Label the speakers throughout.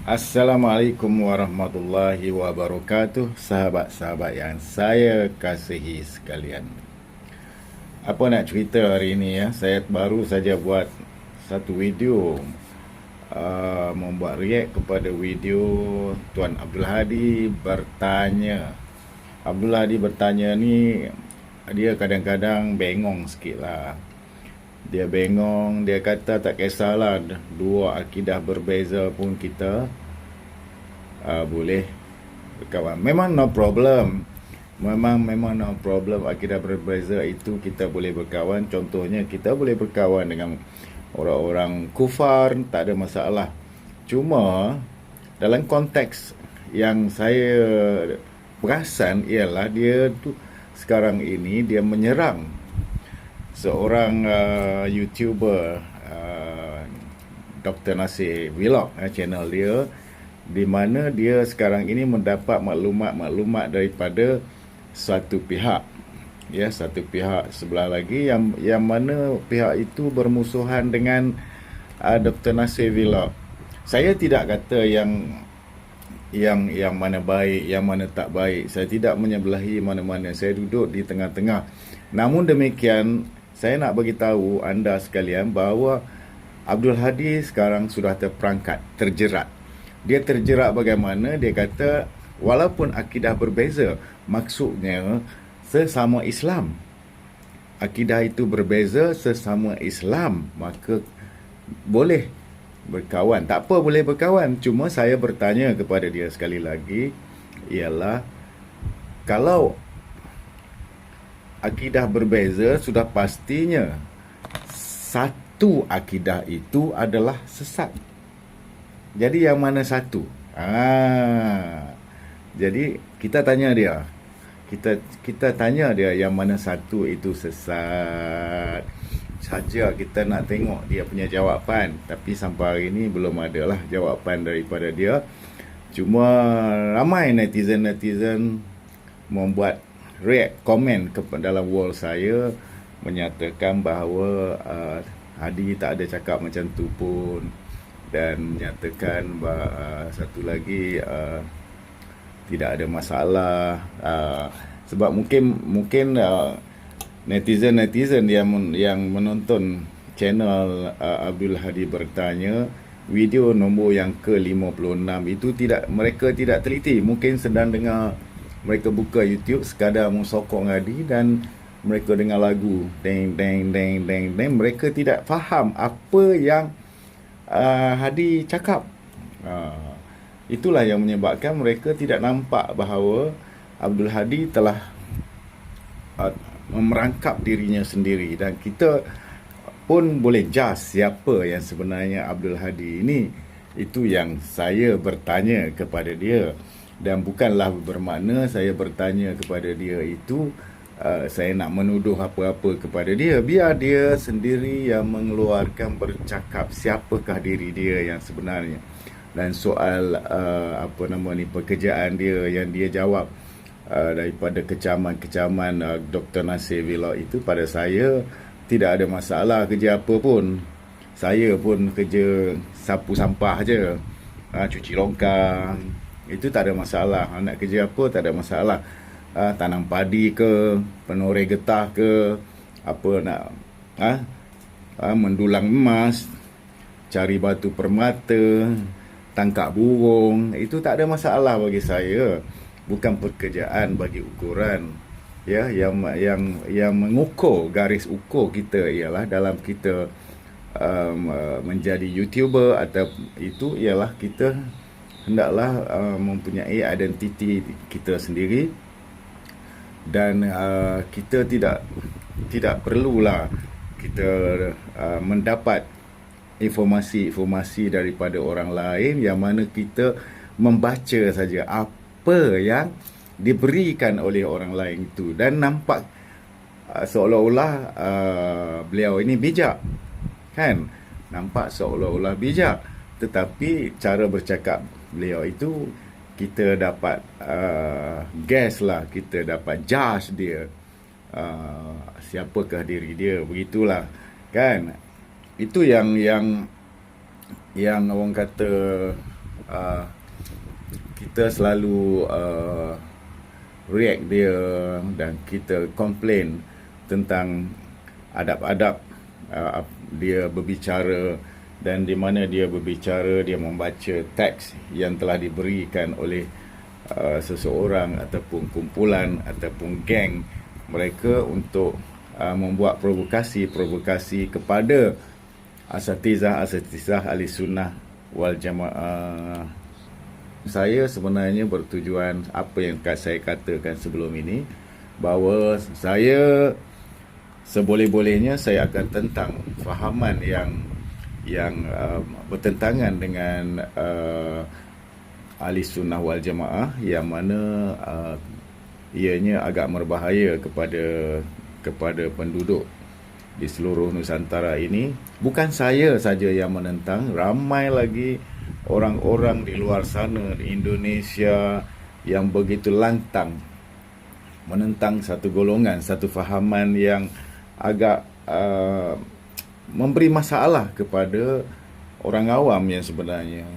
Speaker 1: Assalamualaikum warahmatullahi wabarakatuh, sahabat-sahabat yang saya kasihi sekalian. Apa nak cerita hari ini ya? Saya baru saja buat satu video, membuat react kepada video Tuan Abdul Hadi bertanya. Abdul Hadi bertanya ni, dia kadang-kadang bengong sikit lah. Dia bengong, dia kata tak kisahlah dua akidah berbeza pun kita boleh berkawan. Memang no problem. Memang no problem, akidah berbeza itu kita boleh berkawan. Contohnya kita boleh berkawan dengan orang-orang kufar, tak ada masalah. Cuma dalam konteks yang saya perasan ialah dia tu sekarang ini dia menyerang seorang YouTuber, Dr. Nasir Vlog, channel dia, di mana dia sekarang ini mendapat maklumat-maklumat daripada satu pihak, ya, satu pihak sebelah lagi yang mana pihak itu bermusuhan dengan Dr. Nasir Vlog. Saya tidak kata yang mana baik, yang mana tak baik. Saya tidak menyebelahi mana-mana. Saya duduk di tengah-tengah. Namun demikian, saya nak bagi tahu anda sekalian bahawa Abdul Hadi sekarang sudah terperangkat, terjerat. Dia terjerat bagaimana? Dia kata walaupun akidah berbeza, maksudnya sesama Islam. Akidah itu berbeza, sesama Islam, maka boleh berkawan. Tak apa, boleh berkawan. Cuma saya bertanya kepada dia sekali lagi, ialah kalau akidah berbeza, sudah pastinya satu akidah itu adalah sesat. Jadi yang mana satu? Jadi kita tanya dia. Kita tanya dia yang mana satu itu sesat. Saja kita nak tengok dia punya jawapan. Tapi sampai hari ini belum adalah jawapan daripada dia. Cuma ramai netizen membuat komen dalam wall saya, menyatakan bahawa Hadi tak ada cakap macam tu pun, dan menyatakan satu lagi tidak ada masalah, sebab mungkin netizen yang menonton channel Abdul Hadi bertanya, video nombor yang ke-56 itu mereka tidak teliti. Mungkin sedang dengar, mereka buka YouTube sekadar mensokong Hadi dan mereka dengar lagu deng deng deng deng deng, mereka tidak faham apa yang Hadi cakap. Itulah yang menyebabkan mereka tidak nampak bahawa Abdul Hadi telah memerangkap dirinya sendiri, dan kita pun boleh judge siapa yang sebenarnya Abdul Hadi ini. Itu yang saya bertanya kepada dia, dan bukanlah bermakna saya bertanya kepada dia itu saya nak menuduh apa-apa kepada dia. Biar dia sendiri yang mengeluarkan, bercakap siapakah diri dia yang sebenarnya. Dan soal pekerjaan dia yang dia jawab daripada kecaman Dr. Nasir Vlog itu, pada saya tidak ada masalah kerja apa pun. Saya pun kerja sapu sampah je, cuci longkang, itu tak ada masalah. Nak kerja apa tak ada masalah. Tanam padi ke, penoreh getah ke, mendulang emas, cari batu permata, tangkap burung, itu tak ada masalah bagi saya. Bukan pekerjaan bagi ukuran, ya, yang mengukur, garis ukur kita ialah dalam kita menjadi YouTuber atau itu ialah kita hendaklah mempunyai identiti kita sendiri, dan kita tidak perlulah kita mendapat informasi daripada orang lain, yang mana kita membaca saja apa yang diberikan oleh orang lain itu, dan nampak seolah-olah beliau ini bijak, kan? Nampak seolah-olah bijak, tetapi cara bercakap beliau itu kita dapat guess lah, kita dapat judge dia, siapakah diri dia, begitulah, kan? Itu yang orang kata uh, kita selalu react dia dan kita komplain tentang adab-adab dia berbicara, dan di mana dia berbicara dia membaca teks yang telah diberikan oleh seseorang ataupun kumpulan ataupun geng mereka untuk membuat provokasi kepada asatizah ahli sunnah wal jamaah. Saya sebenarnya bertujuan apa yang saya katakan sebelum ini, bahawa saya seboleh-bolehnya saya akan tentang fahaman yang bertentangan dengan ahli sunnah wal jamaah, yang mana ianya agak berbahaya kepada penduduk di seluruh Nusantara ini. Bukan saya saja yang menentang, ramai lagi orang-orang di luar sana di Indonesia yang begitu lantang menentang satu golongan, satu fahaman yang agak memberi masalah kepada orang awam yang sebenarnya,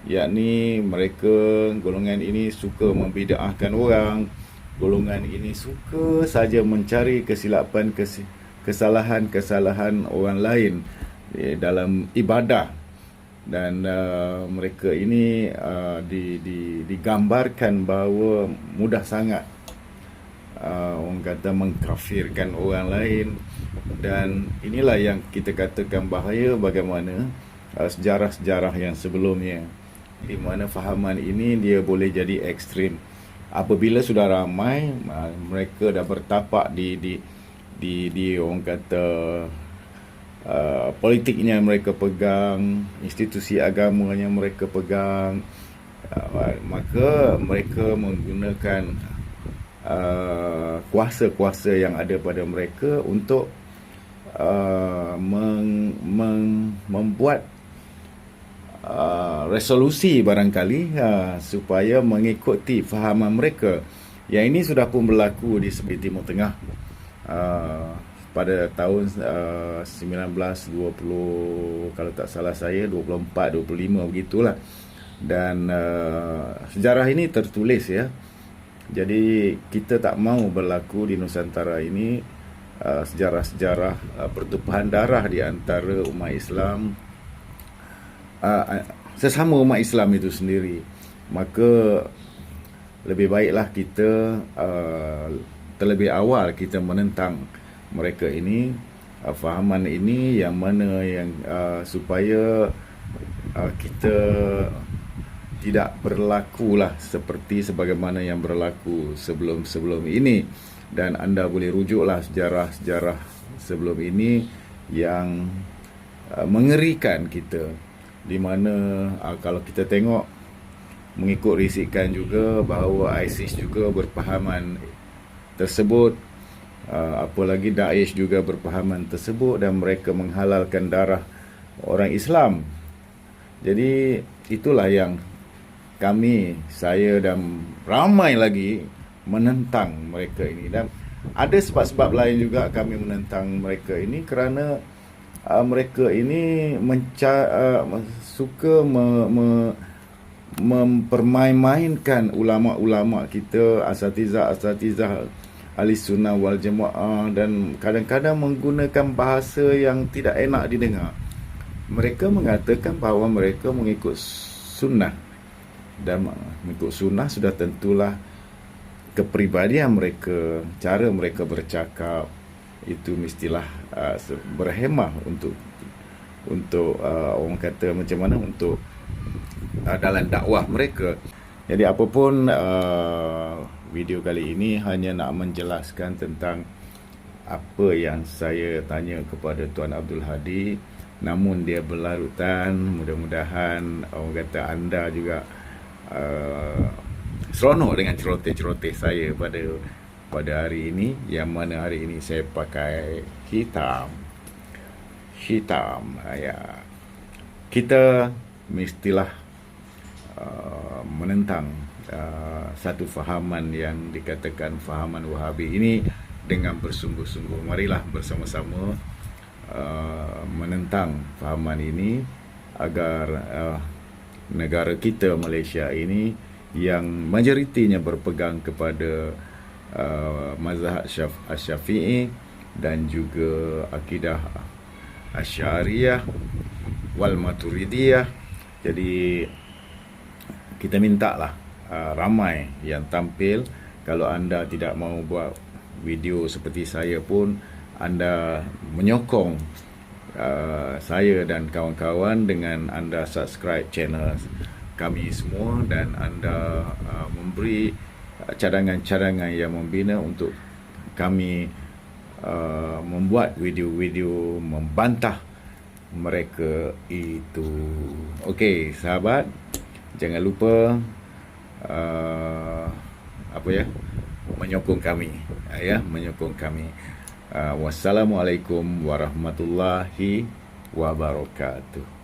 Speaker 1: yakni mereka, golongan ini suka membida'ahkan orang, golongan ini suka saja mencari kesilapan, kesalahan-kesalahan orang lain dalam ibadah, dan mereka ini digambarkan bahawa mudah sangat orang kata mengkafirkan orang lain. Dan inilah yang kita katakan bahaya, bagaimana sejarah-sejarah yang sebelumnya, di mana fahaman ini dia boleh jadi ekstrim apabila sudah ramai mereka dah bertapak di orang kata politiknya mereka pegang, institusi agamanya mereka pegang, maka mereka menggunakan kuasa-kuasa yang ada pada mereka untuk membuat resolusi barangkali supaya mengikuti fahaman mereka. Yang ini sudah pun berlaku di Timur Tengah pada tahun 1920, kalau tak salah saya 24, 25 begitulah. Dan sejarah ini tertulis ya. Jadi kita tak mahu berlaku di Nusantara ini sejarah-sejarah pertumpahan darah di antara umat Islam, sesama umat Islam itu sendiri. Maka lebih baiklah kita terlebih awal kita menentang mereka ini, fahaman ini, yang mana yang supaya kita tidak berlakulah seperti sebagaimana yang berlaku sebelum ini. Dan anda boleh rujuklah sejarah-sejarah sebelum ini yang mengerikan kita, di mana kalau kita tengok mengikut risikan juga bahawa ISIS juga berpahaman tersebut, apalagi Daesh juga berpahaman tersebut, dan mereka menghalalkan darah orang Islam. Jadi itulah yang saya dan ramai lagi menentang mereka ini. Dan ada sebab-sebab lain juga kami menentang mereka ini, kerana mereka ini suka mempermain-mainkan ulama-ulama kita, asatizah ahli sunnah wal jamaah, dan kadang-kadang menggunakan bahasa yang tidak enak didengar. Mereka mengatakan bahawa mereka mengikut sunnah, dan mengikut sunnah sudah tentulah kepribadian mereka, cara mereka bercakap itu mestilah berhemah untuk orang kata macam mana, untuk dalam dakwah mereka. Jadi apapun video kali ini hanya nak menjelaskan tentang apa yang saya tanya kepada Tuan Abdul Hadi, namun dia berlarutan. Mudah-mudahan orang kata anda juga seronok dengan celoteh-celoteh saya pada hari ini, yang mana hari ini saya pakai hitam ya. Kita mestilah menentang satu fahaman yang dikatakan fahaman Wahabi ini dengan bersungguh-sungguh. Marilah bersama-sama menentang fahaman ini agar negara kita Malaysia ini yang majoritinya berpegang kepada mazhab Syafi'i dan juga akidah Asy'ariyah wal Maturidiyah. Jadi kita mintalah ramai yang tampil. Kalau anda tidak mau buat video seperti saya pun, anda menyokong saya dan kawan-kawan dengan anda subscribe channel kami semua, dan anda memberi cadangan-cadangan yang membina untuk kami membuat video-video membantah mereka itu. Okey, sahabat, jangan lupa menyokong kami, menyokong kami. Wassalamualaikum warahmatullahi wabarakatuh.